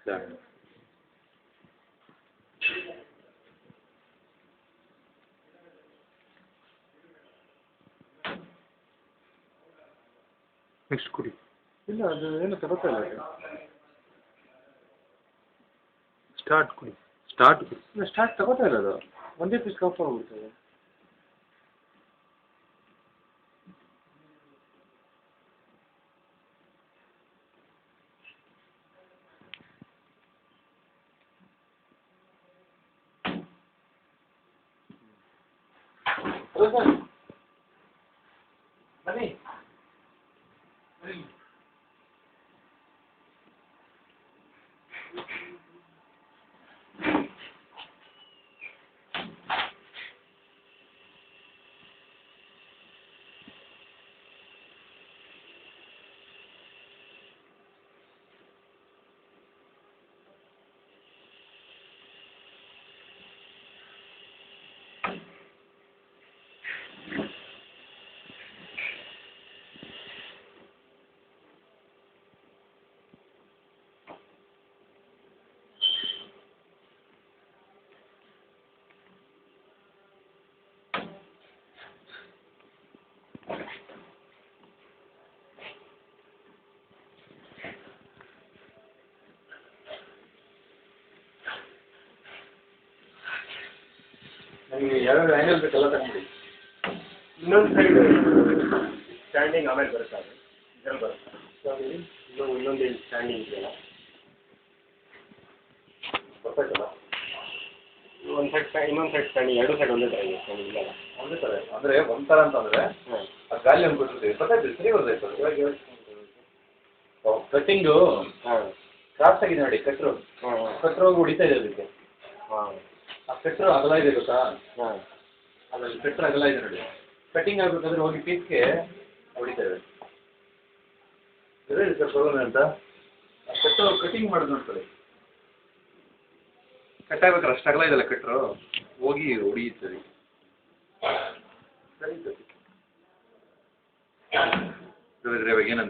ಸರಿ. ನೆಕ್ಸ್ಟ್ ಕುಡಿ. ಇಲ್ಲ ಅದು ಏನು ತಗೋತಾ ಇಲ್ಲ ಅದು. ಸ್ಟಾರ್ಟ್ ಕುಡಿ. ಸ್ಟಾರ್ಟ್ ಕುಡಿ. ಇಲ್ಲ ಸ್ಟಾರ್ಟ್ ತಗೋತಾ ಇಲ್ಲ ಅದು, ಒಂದೇ ಪೀಸ್ ಕಾಫ್ ಆಗ್ಬಿಡ್ತದೆ. ಬನ್ನಿ ನನಗೆ ಯಾವ್ಯಾವ ಆ್ಯಂಗಲ್ ಬೇಕೆಲ್ಲ ತಗೊಂಬಿಡಿ. ಇನ್ನೊಂದು ಸೈಡ್ ಸ್ಟ್ಯಾಂಡಿಂಗ್ ಆಮೇಲೆ ಬರುತ್ತೆ, ಅದು ಇದ್ರಲ್ಲಿ ಬರುತ್ತೆ. ಇನ್ನೊಂದು ಸ್ಟ್ಯಾಂಡಿಂಗ್ ಇದೆಯಲ್ಲ ಗೊತ್ತಾಯ್ತಲ್ಲ? ಒಂದು ಸೈಡ್ ಇನ್ನೊಂದು ಸೈಡ್ ಸ್ಟ್ಯಾಂಡಿಂಗ್, ಎರಡು ಸೈಡ್ ಒಂದೇ ಥರ ಇದೆ ಸ್ಟ್ಯಾಂಡಿಂಗ್ ಇಲ್ಲ ಒಂದೇ ಥರ. ಅಂದರೆ ಒಂಥರ ಅಂತಂದರೆ ಹಾಂ ಅದು ಗಾಲಿ ಅಂದ್ಬಿಟ್ಟಿರ್ತೀವಿ. ಗೊತ್ತಾಯ್ತು, ಸರಿ ಬರ್ತಾಯ್ತು. ಇವಾಗ ಕಟ್ಟಿಂಗು ಹಾಂ ಕ್ರಾಸ್ ಆಗಿದೆ ನೋಡಿ, ಕಟ್ರು ಹಾಂ ಕಟ್ರು ಹೋಗಿ ಹೊಡಿತಾ ಇದೆ ಅದಕ್ಕೆ. ಹಾಂ ಆ ಕಟ್ರು ಅಗಲ ಇದೆ ಗೊತ್ತಾ? ಹಾಂ ಅದ್ರಲ್ಲಿ ಕಟ್ರು ಅಗಲ ಇದೆ ನೋಡಿ. ಕಟ್ಟಿಂಗ್ ಆಗಬೇಕಾದ್ರೆ ಹೋಗಿ ಪೀಸ್ಗೆ ಹೊಡಿತೇವೆ. ಸರಿ ಸರ್ ಬರೋಣ ಅಂತ ಆ ಕಟ್ಟು ಕಟ್ಟಿಂಗ್ ಮಾಡೋದು ನೋಡ್ಕೊಳ್ಳಿ. ಕಟ್ ಆಗ್ಬೇಕಾದ್ರೆ ಅಷ್ಟು ಅಗಲ ಇದೆಲ್ಲ ಕಟ್ರು ಹೋಗಿ ಹೊಡಿಯುತ್ತೆ. ಸರಿ ಸರಿ ಇವಾಗ ಏನಂತ